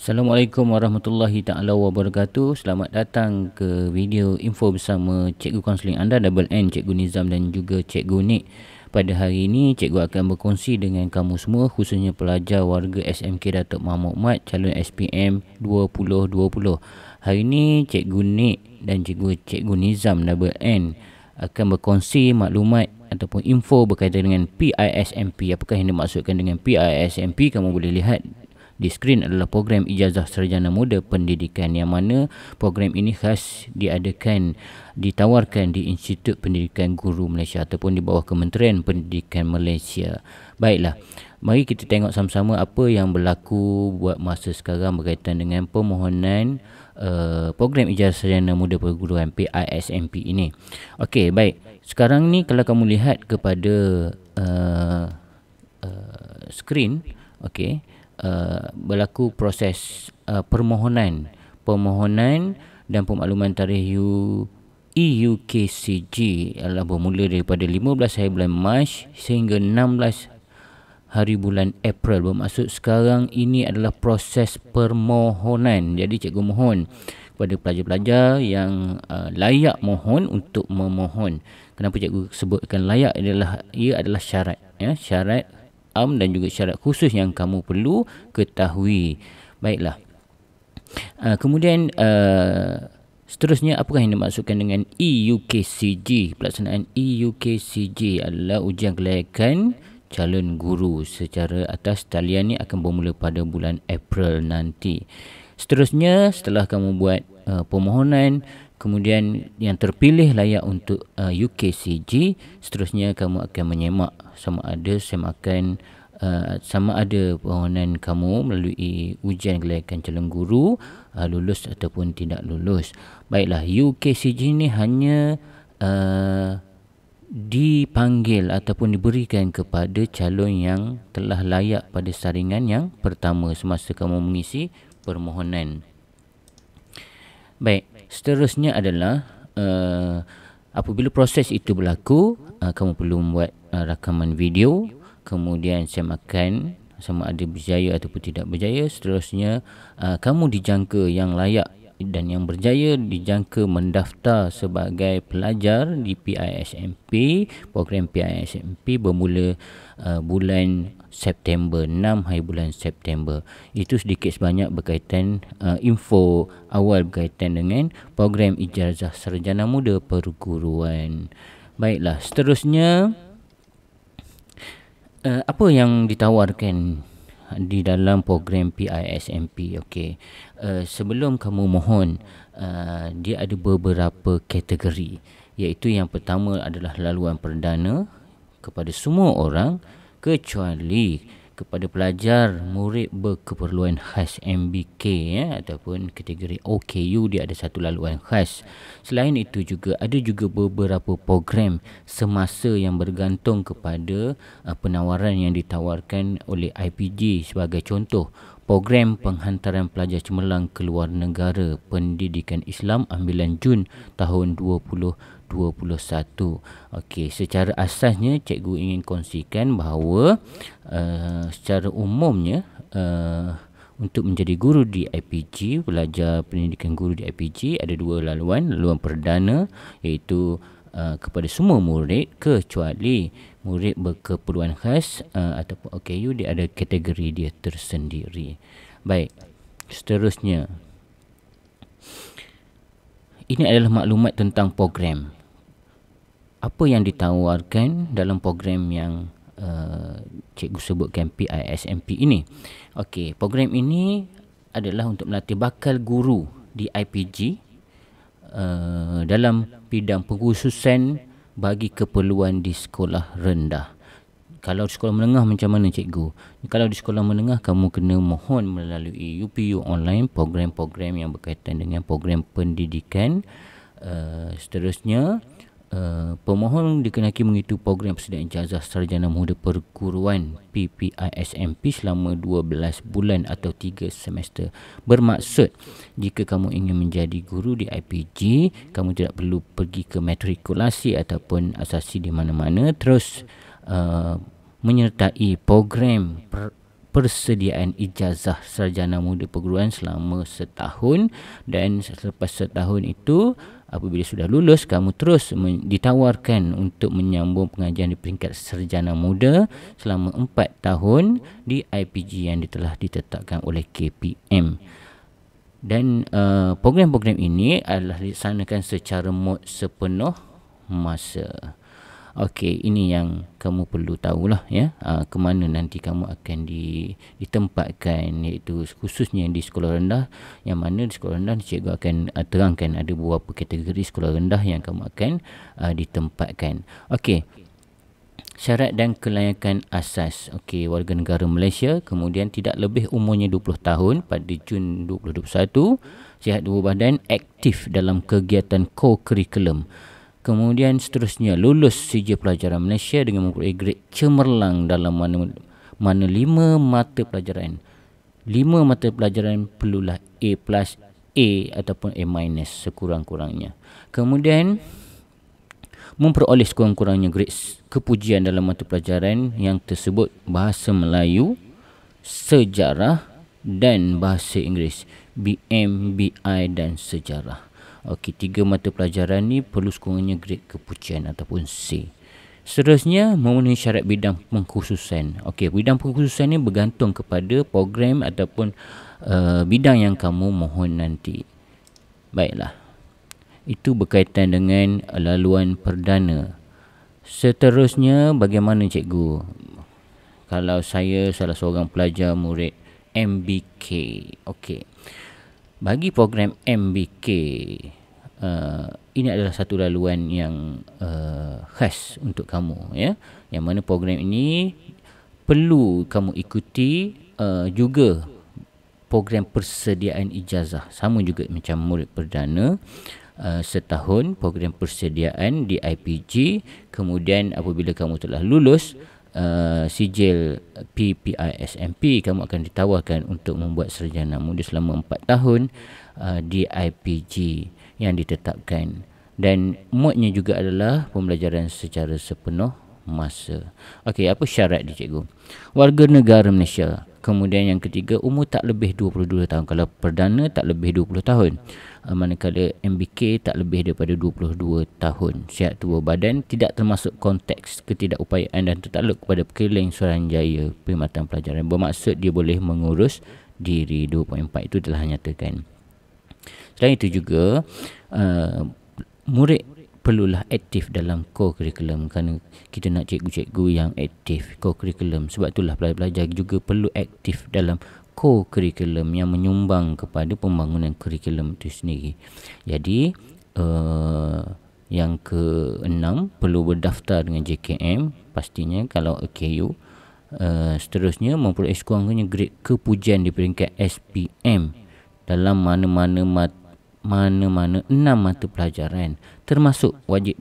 Assalamualaikum warahmatullahi taala wabarakatuh. Selamat datang ke video info bersama Cikgu Kaunseling anda Double N, Cikgu Nizam dan juga Cikgu Nik. Pada hari ini Cikgu akan berkongsi dengan kamu semua, khususnya pelajar warga SMK Datuk Mahmud Mat calon SPM 2020. Hari ini Cikgu Nik dan Cikgu Nizam Double N akan berkongsi maklumat ataupun info berkaitan dengan PISMP. Apakah yang dimaksudkan dengan PISMP? Kamu boleh lihat di skrin adalah program Ijazah Sarjana Muda Pendidikan, yang mana program ini khas ditawarkan di Institut Pendidikan Guru Malaysia ataupun di bawah Kementerian Pendidikan Malaysia. Baiklah, mari kita tengok sama-sama apa yang berlaku buat masa sekarang berkaitan dengan permohonan program Ijazah Sarjana Muda Perguruan PISMP ini. Okey, baik. Sekarang ni kalau kamu lihat kepada skrin, okey, berlaku proses permohonan dan pemakluman tarikh EUKCG adalah bermula daripada 15 hari bulan Mac sehingga 16 hari bulan April. Bermaksud sekarang ini adalah proses permohonan. Jadi cikgu mohon kepada pelajar-pelajar yang layak mohon untuk memohon. Kenapa cikgu sebutkan layak? Ia adalah syarat, ya, syarat dan juga syarat khusus yang kamu perlu ketahui. Baiklah. Kemudian seterusnya, apakah yang dimaksudkan dengan EUKCG? Pelaksanaan EUKCG adalah ujian kelayakan calon guru secara atas talian ni akan bermula pada bulan April nanti. Seterusnya, setelah kamu buat permohonan, kemudian yang terpilih layak untuk UKCG, seterusnya kamu akan menyemak sama ada permohonan kamu melalui ujian kelayakan calon guru lulus ataupun tidak lulus. Baiklah, UKCG ni hanya dipanggil ataupun diberikan kepada calon yang telah layak pada saringan yang pertama semasa kamu mengisi permohonan. Baik, seterusnya adalah apabila proses itu berlaku, kamu perlu membuat rakaman video, kemudian semakan sama ada berjaya ataupun tidak berjaya. Seterusnya kamu dijangka yang layak dan yang berjaya dijangka mendaftar sebagai pelajar di PISMP. Program PISMP bermula bulan September, 6 hari bulan September. Itu sedikit sebanyak berkaitan info awal berkaitan dengan program Ijazah Sarjana Muda Perguruan. Baiklah, seterusnya apa yang ditawarkan di dalam program PISMP? Okey, sebelum kamu mohon, dia ada beberapa kategori, iaitu yang pertama adalah laluan perdana kepada semua orang kecuali kepada pelajar murid berkeperluan khas MBK, ataupun kategori OKU, dia ada satu laluan khas. Selain itu juga ada beberapa program semasa yang bergantung kepada penawaran yang ditawarkan oleh IPG. Sebagai contoh, program penghantaran pelajar cemerlang ke luar negara Pendidikan Islam ambilan Jun tahun 2021. Okey, secara asasnya cikgu ingin kongsikan bahawa secara umumnya untuk menjadi guru di IPG, pelajar pendidikan guru di IPG ada dua laluan. Laluan perdana iaitu kepada semua murid kecuali murid berkeperluan khas ataupun OKU, dia ada kategori dia tersendiri. Baik, seterusnya, ini adalah maklumat tentang program. Apa yang ditawarkan dalam program yang cikgu sebutkan PISMP ini? Okey, program ini adalah untuk melatih bakal guru di IPG dalam bidang pengkhususan bagi keperluan di sekolah rendah. Kalau di sekolah menengah macam mana cikgu? Kalau di sekolah menengah, kamu kena mohon melalui UPU online, program-program yang berkaitan dengan program pendidikan. Seterusnya, pemohon dikenaki mengikuti program persediaan ijazah sarjana muda perguruan PPISMP selama 12 bulan atau 3 semester. Bermaksud, jika kamu ingin menjadi guru di IPG, kamu tidak perlu pergi ke matrikulasi ataupun asasi di mana-mana, terus menyertai program persediaan ijazah sarjana muda perguruan selama setahun, dan selepas setahun itu apabila sudah lulus, kamu terus ditawarkan untuk menyambung pengajian di peringkat sarjana muda selama 4 tahun di IPG yang telah ditetapkan oleh KPM. Dan program-program ini adalah dilaksanakan secara sepenuh masa. Okey, ini yang kamu perlu tahulah ya. Ke mana nanti kamu akan ditempatkan, iaitu khususnya di sekolah rendah, yang mana di sekolah rendah cikgu akan terangkan ada beberapa kategori sekolah rendah yang kamu akan ditempatkan. Okey. Syarat dan kelayakan asas. Okey, warga negara Malaysia, kemudian tidak lebih umurnya 20 tahun pada Jun 2021, sihat tubuh badan, aktif dalam kegiatan co-curriculum. Kemudian seterusnya, lulus CJ Pelajaran Malaysia dengan memperoleh grade cemerlang dalam mana 5 mata pelajaran. 5 mata pelajaran perlulah A+, A ataupun A- sekurang-kurangnya. Kemudian memperoleh sekurang-kurangnya grade kepujian dalam mata pelajaran yang tersebut: Bahasa Melayu, Sejarah dan Bahasa Inggeris, BM, BI dan Sejarah. Okey, 3 mata pelajaran ni perlu sekurang-kurangnya grade kepujian ataupun C. Seterusnya, memenuhi syarat bidang pengkhususan. Okey, bidang pengkhususan ni bergantung kepada program ataupun bidang yang kamu mohon nanti. Baiklah, itu berkaitan dengan laluan perdana. Seterusnya, bagaimana cikgu kalau saya salah seorang pelajar murid MBK? Okey, bagi program MBK, ini adalah satu laluan yang khas untuk kamu ya, yang mana program ini perlu kamu ikuti juga program persediaan ijazah, sama juga macam murid perdana. Setahun program persediaan di IPG. Kemudian apabila kamu telah lulus sijil PPISMP, kamu akan ditawarkan untuk membuat sarjana muda selama 4 tahun di IPG yang ditetapkan. Dan modnya juga adalah pembelajaran secara sepenuh masa. Okey, apa syarat dia cikgu? Warga negara Malaysia. Kemudian yang ketiga, umur tak lebih 22 tahun. Kalau perdana tak lebih 20 tahun. Manakala MBK tak lebih daripada 22 tahun. Sihat tubuh badan, tidak termasuk konteks ketidakupayaan dan tertakluk kepada Perkeliling Suruhanjaya Perkhidmatan Pelajaran. Bermaksud dia boleh mengurus diri. 2.4 itu telah nyatakan. Selain itu juga, murid perlulah aktif dalam co-curriculum, kerana kita nak cikgu-cikgu yang aktif co-curriculum. Sebab itulah pelajar-pelajar juga perlu aktif dalam co-curriculum yang menyumbang kepada pembangunan kurikulum itu sendiri. Jadi yang ke-6, perlu berdaftar dengan JKM pastinya kalau AKU. Seterusnya, memperoleh sekurang-kurangnya grade kepujian di peringkat SPM dalam mana-mana 6 mata pelajaran, termasuk wajib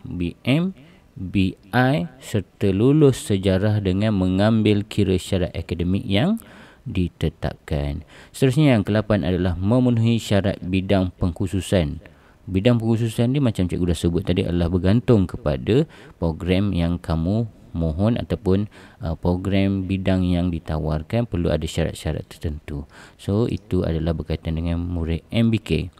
BM, BI serta lulus sejarah dengan mengambil kira syarat akademik yang ditetapkan. Seterusnya, yang ke-8 adalah memenuhi syarat bidang pengkhususan. Bidang pengkhususan ni macam cikgu dah sebut tadi adalah bergantung kepada program yang kamu mohon ataupun program bidang yang ditawarkan, perlu ada syarat-syarat tertentu. So itu adalah berkaitan dengan murid MBK.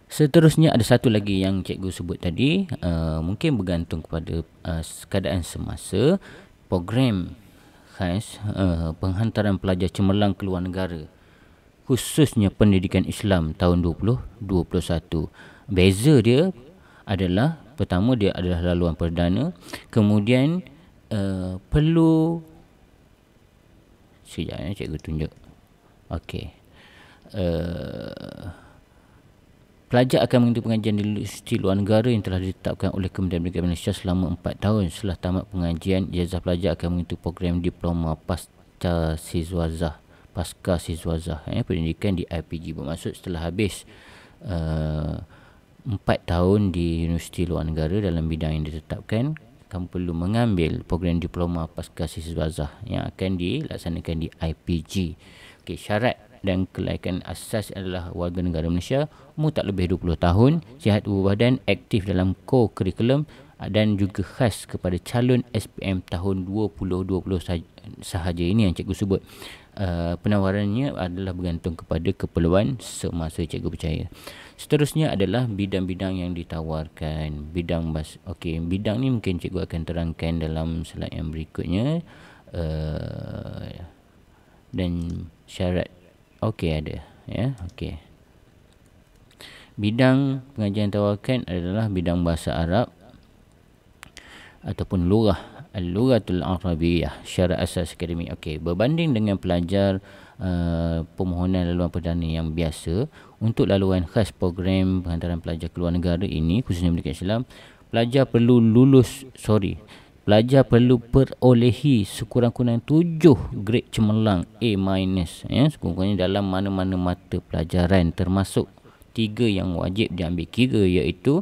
Seterusnya ada satu lagi yang cikgu sebut tadi, mungkin bergantung kepada keadaan semasa, program khas penghantaran pelajar cemerlang ke luar negara, khususnya pendidikan Islam tahun 2021. Beza dia adalah, pertama dia adalah laluan perdana, kemudian perlu, sekejap cikgu tunjuk. Okey, pelajar akan mengikuti pengajian di universiti luar negara yang telah ditetapkan oleh Kementerian Pendidikan Malaysia selama 4 tahun. Setelah tamat pengajian, ijazah pelajar akan mengikuti program diploma pasca siswazah pendidikan di IPG. Bermaksud setelah habis 4 tahun di universiti luar negara dalam bidang yang ditetapkan, kamu perlu mengambil program diploma pasca siswazah yang akan dilaksanakan di IPG. Okey, syarat dan kelayakan asas adalah warga negara Malaysia, umur tak lebih 20 tahun, sihat tubuh badan, aktif dalam co-curriculum, dan juga khas kepada calon SPM tahun 2020 sahaja. Ini yang cikgu sebut. Penawarannya adalah bergantung kepada keperluan semasa cikgu percaya. Seterusnya adalah bidang-bidang yang ditawarkan. Bidang bidang ni mungkin cikgu akan terangkan dalam slide yang berikutnya. Dan syarat ada ya. Bidang pengajian tawarkan adalah bidang bahasa Arab ataupun Lughatul Arabiyah, syarat asas akademik. Berbanding dengan pelajar permohonan laluan perdana yang biasa, untuk laluan khas program penghantaran pelajar ke luar negara ini, khususnya pendidikan Islam, pelajar perlu perolehi sekurang-kurangnya 7 grade cemerlang A- sekurang-kurangnya dalam mana-mana mata pelajaran, termasuk 3 yang wajib diambil kira, iaitu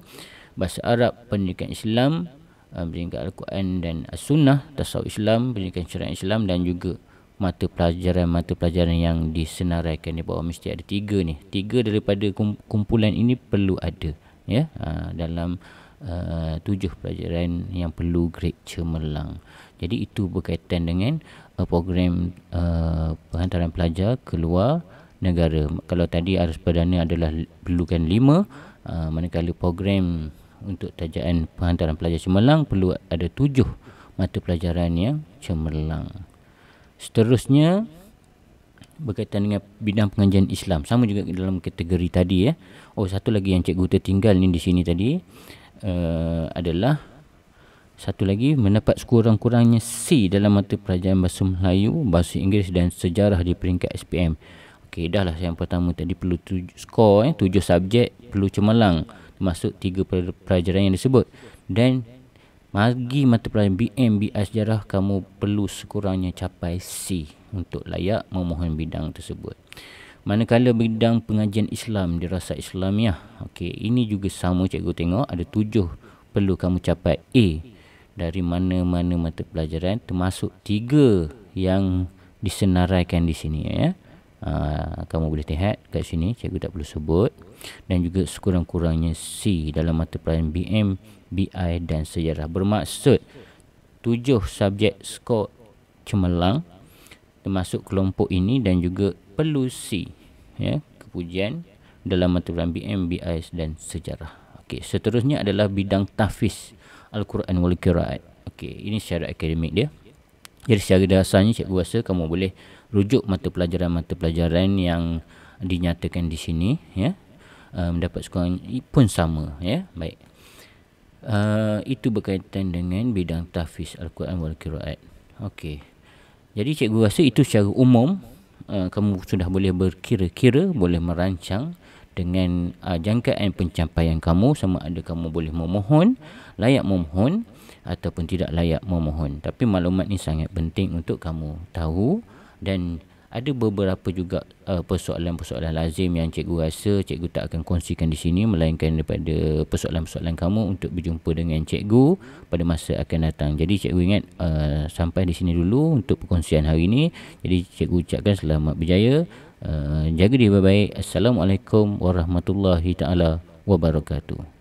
bahasa Arab, pendidikan Islam, pendidikan Al-Quran dan As-Sunnah, tasawuf Islam, pendidikan syariat Islam, dan juga mata pelajaran yang disenaraikan di bawah. Mesti ada 3 ni. 3 daripada kumpulan ini perlu ada ya, dalam 7 pelajaran yang perlu grade cemerlang. Jadi itu berkaitan dengan program penghantaran pelajar ke luar negara. Kalau tadi arus perdana adalah perlukan 5, manakala program untuk tajaan penghantaran pelajar cemerlang perlu ada 7 mata pelajaran yang cemerlang. Seterusnya berkaitan dengan bidang pengajian Islam, sama juga dalam kategori tadi ya. Satu lagi yang cikgu tertinggal ni di sini tadi adalah satu lagi, mendapat sekurang-kurangnya C dalam mata pelajaran bahasa Melayu, bahasa Inggeris dan sejarah di peringkat SPM. Dah lah, yang pertama tadi perlu 7 subjek perlu cemerlang, termasuk 3 pelajaran yang disebut. Dan bagi mata pelajaran BM, BI sejarah, kamu perlu sekurangnya capai C untuk layak memohon bidang tersebut. Manakala bidang pengajian Islam, dirasa Islamiah, ini juga sama, cikgu tengok ada 7 perlu kamu capai A dari mana-mana mata pelajaran, termasuk 3 yang disenaraikan di sini ya. Kamu boleh lihat kat sini, cikgu tak perlu sebut. Dan juga sekurang-kurangnya C dalam mata pelajaran BM, BI dan sejarah. Bermaksud 7 subjek skor cemerlang termasuk kelompok ini, dan juga perlu C ya, kepujian dalam mata pelajaran BM, BI dan sejarah. Seterusnya adalah bidang tahfiz Al-Quran wal Qiraat. Ini syarat akademik dia. Jadi secara dasarnya cikgu rasa kamu boleh rujuk mata pelajaran yang dinyatakan di sini ya. Mendapat sekurang pun sama ya. Baik. Itu berkaitan dengan bidang tahfiz Al-Quran wal Qiraat. Jadi cikgu rasa itu secara umum. Kamu sudah boleh berkira-kira, boleh merancang dengan jangkaan pencapaian kamu, sama ada kamu boleh memohon, layak memohon ataupun tidak layak memohon. Tapi maklumat ni sangat penting untuk kamu tahu. Dan ada beberapa juga persoalan-persoalan lazim yang cikgu rasa cikgu tak akan kongsikan di sini, melainkan daripada persoalan-persoalan kamu untuk berjumpa dengan cikgu pada masa akan datang. Jadi cikgu ingat sampai di sini dulu untuk perkongsian hari ini. Jadi cikgu ucapkan selamat berjaya, jaga diri baik-baik. Assalamualaikum warahmatullahi taala wabarakatuh.